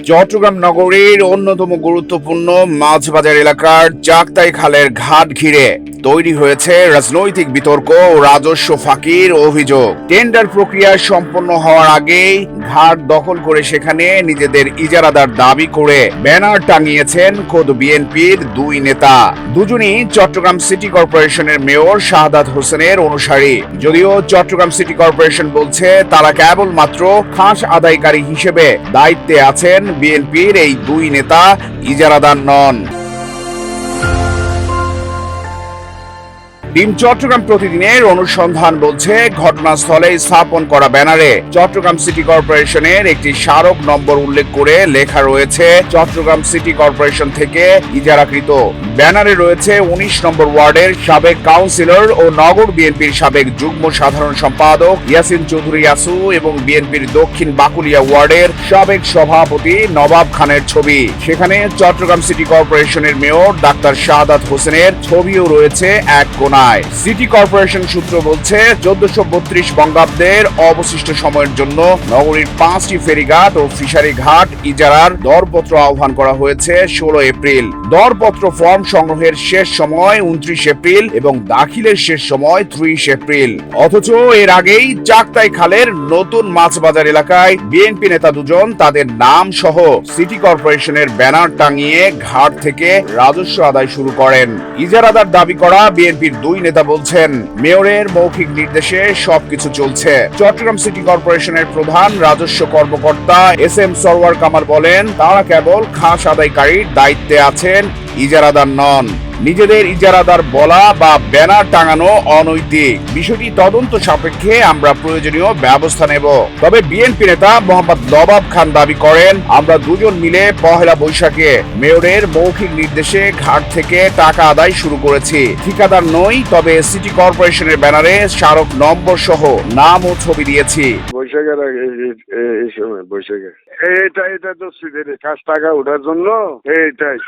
চট্টগ্রাম নগরীর অন্যতম গুরুত্বপূর্ণ মাছবাজার এলাকার চাকতাই খালের ঘাট ঘিরে তৈরি হয়েছে রাজনৈতিক বিতর্ক ও রাজস্ব ফাঁকির অভিযোগ। টেন্ডার প্রক্রিয়া সম্পন্ন হওয়ার আগেই ঘাট দখল করে সেখানে নিজেদের ইজারাদার দাবি করে ব্যানার টাঙিয়েছেন খোদ বিএনপির দুই নেতা। দুজনই চট্টগ্রাম সিটি কর্পোরেশনের মেয়র শাহাদাত হোসেনের অনুসারী। যদিও চট্টগ্রাম সিটি কর্পোরেশন বলছে তারা কেবলমাত্র খাস আদায়কারী হিসেবে দায়িত্বে আছেন, বিএনপির এই দুই নেতা ইজারাদার নন। টিম চট্টগ্রাম প্রতিদিনের অনুসন্ধান বলছে ঘটনাস্থলে স্থাপন করা ব্যানারে চট্টগ্রাম সিটি কর্পোরেশনের একটি স্মারক নম্বর উল্লেখ করে লেখা রয়েছে চট্টগ্রাম সিটি কর্পোরেশন থেকে ইজারাকৃত। ব্যানারে রয়েছে ১৯ নম্বর ওয়ার্ডের সাবেক কাউন্সিলর ও নগর বিএনপির সাবেক যুগ্ম সাধারণ সম্পাদক ইয়াসিন চৌধুরী ইয়াসু এবং বিএনপির দক্ষিণ বাকুলিয়া ওয়ার্ডের সাবেক সভাপতি নবাব খানের ছবি। সেখানে চট্টগ্রাম সিটি কর্পোরেশনের মেয়র ডাক্তার শাহাদাত হোসেনের ছবিও রয়েছে এক কোণায়। সিটি কর্পোরেশন সূত্র বলছে ১৪৩২ বঙ্গাব্দের অবশিষ্ট সময়ের জন্য নগরীর ৫টি ফেরিঘাট ও ফিশারি ঘাট ইজারার দরপত্র আহ্বান করা হয়েছে ১৬ এপ্রিল। দরপত্র ফর্ম সংগ্রহের শেষ সময় ২৯ এপ্রিল এবং দাখিলের শেষ সময় ৩০ এপ্রিল। অথচ এর আগেই চাকতাই খালের নতুন মাছবাজার এলাকায় বিএনপি নেতা দুজন তাদের নাম সহ সিটি কর্পোরেশনের ব্যানার টাঙিয়ে ঘাট থেকে রাজস্ব আদায় শুরু করেন। ইজারাদার দাবি করা বিএনপির দুই নেতা বলছেন মেয়রের মৌখিক নির্দেশে সবকিছু চলছে। চট্টগ্রাম সিটি কর্পোরেশনের প্রধান রাজস্ব কর্মকর্তা এস.এম. সরওয়ার কামাল বলেন তারা কেবল খাস আদায়কারীর দায়িত্বে আছেন, ইজারাদার নন। নিজেদের ইজারাদার বলা বা ব্যানার টাঙানো অনৈতিক। বিষয়টি তদন্ত সাপেক্ষে আমরা প্রয়োজনীয় ব্যবস্থা নেব। তবে বিএনপি নেতা মোহাম্মদ নবাব খান দাবি করেন আমরা দুজন মিলে পহেলা বৈশাখে মেয়রের মৌখিক নির্দেশে ঘাট থেকে টাকা আদায় শুরু করেছি। ঠিকাদার নই, তবে সিটি কর্পোরেশনের ব্যানারে স্মারক নম্বর সহ নাম ও ছবি দিয়েছি। বৈশাখের এই সময় বৈশাখে এটা তো কাজ টাকা ওঠার জন্য এটাই।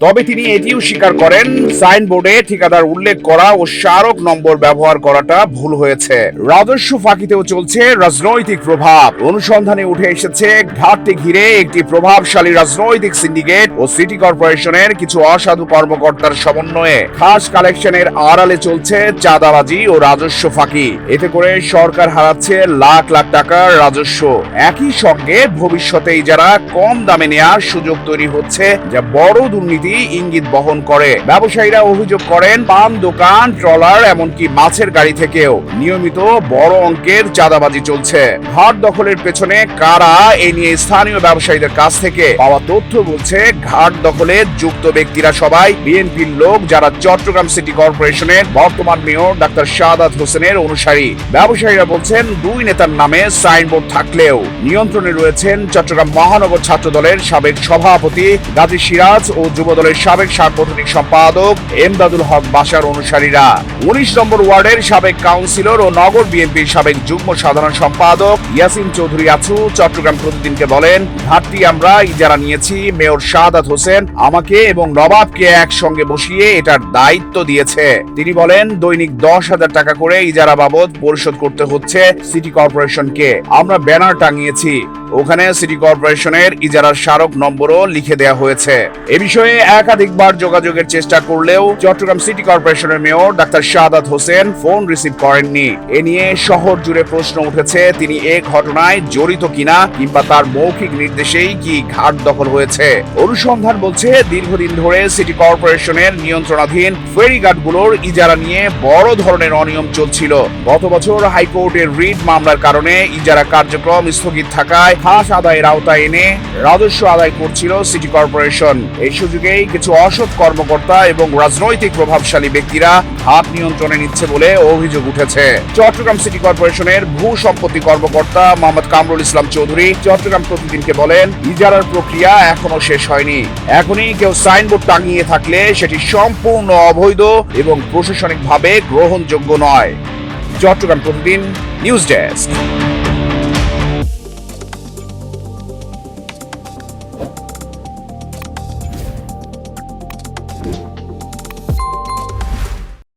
তবে তিনি এটিও স্বীকার করেন সাইনবোর্ডে ঠিকাদার উল্লেখ করা ও স্মারক নম্বর ব্যবহার করাটা ভুল হয়েছে। রাজস্ব ফাঁকিতেও চলছে রাজনৈতিক প্রভাব। অনুসন্ধানে উঠে এসেছে ঘাটটি ঘিরে একটি প্রভাবশালী রাজনৈতিক সিন্ডিকেট ও সিটি কর্পোরেশনের কিছু অসাধু কর্মকর্তার সমন্বয়ে খাস কালেকশনের আড়ালে চলছে চাঁদাবাজি ও রাজস্ব ফাঁকি। এতে করে সরকার হারাচ্ছে লাখ লাখ টাকার রাজস্ব। একই সঙ্গে ভবিষ্যতে যারা কম দামে নেওয়ার সুযোগ তৈরি হচ্ছে, যা বড় দুর্নীতি ইঙ্গিত বহন করে। ব্যবসায়ীরা অভিযোগ করেন পান দোকান, ট্রলার এমনকি মাছের গাড়ি থেকেও নিয়মিত বড় অঙ্কের চাঁদাবাজি চলছে। ঘাট দখলের পেছনে কারা, এ নিয়ে স্থানীয় ব্যবসায়ীদের কাছ থেকে পাওয়া তথ্য বলছে ঘাট দখলে যুক্ত ব্যক্তিরা সবাই বিএনপির লোক, যারা চট্টগ্রাম সিটি কর্পোরেশনের বর্তমান মেয়র ডাক্তার শাহাদাত হোসেনের অনুসারী। ব্যবসায়ীরা বলছেন দুই নেতার নামে সাইনবোর্ড থাকলেও নিয়ন্ত্রণে রয়েছেন চট্টগ্রাম মহানগর ছাত্র দলের সাবেক সভাপতি গাজী সিরাজ ও যুবদলের সাবেক সাংগঠনিক সম্পাদক এমদাদুল হক বাশার অনুসারীরা। ১৯ নম্বর ওয়ার্ডের সাবেক কাউন্সিলর ও নগর বিএনপির সাবেক যুগ্ম সাধারণ সম্পাদক ইয়াসিন চৌধুরী ইয়াসু চট্টগ্রাম প্রতিদিনকে বলেন ঘাটটি আমরা ইজারা নিয়েছি, মেয়র শাহাদাত হোসেন আমাকে এবং নবাবকে একসঙ্গে বসিয়ে এটার দায়িত্ব দিয়েছে। তিনি বলেন দৈনিক ১০,০০০ টাকা করে ইজারা বাবদ পরিশোধ করতে হচ্ছে সিটি কর্পোরেশনকে। আমরা ব্যানার টাঙিয়েছি, ওখানে সিটি কর্পোরেশনের ইজারার স্মারক নম্বরও লিখে দেওয়া হয়েছে। এ বিষয়ে একাধিকবার যোগাযোগের চেষ্টা করলেও চট্টগ্রাম সিটি কর্পোরেশনের mayor doctor Shahadat Hossain phone receive করেননি। এ নিয়ে শহর জুড়ে প্রশ্ন উঠেছে তিনি এ ঘটনায় জড়িত কিনা, কিংবা তার মৌখিক নির্দেশেই কি ঘাট দখল হয়েছে। অনুসন্ধান বলছে দীর্ঘদিন ধরে সিটি কর্পোরেশনের নিয়ন্ত্রণাধীন ফেরিঘাটগুলোর ইজারা নিয়ে বড় ধরনের অনিয়ম চলছিল। গত বছর হাইকোর্টের রিট মামলার কারণে ইজারা কার্যক্রম স্থগিত থাকায় খাস আদায়ের আওতায় এনে রাজস্ব আদায় করছিল সিটি কর্পোরেশন। এই সুযোগেই কিছু অসৎ কর্মকর্তা এবং রাজনৈতিক প্রভাবশালী ব্যক্তিরা হাত নিয়ন্ত্রণে নিচ্ছে বলে অভিযোগ উঠেছে। চট্টগ্রাম সিটি কর্পোরেশনের ভূ সম্পত্তি কর্মকর্তা মোহাম্মদ কামরুল ইসলাম চৌধুরী চট্টগ্রাম প্রতিদিনকে বলেন ইজারার প্রক্রিয়া এখনো শেষ হয়নি। এখনই কেউ সাইনবোর্ড টাঙিয়ে থাকলে সেটি সম্পূর্ণ অবৈধ এবং প্রশাসনিকভাবে গ্রহণযোগ্য নয়। চট্টগ্রাম প্রতিদিন, নিউজ ডেস্ক।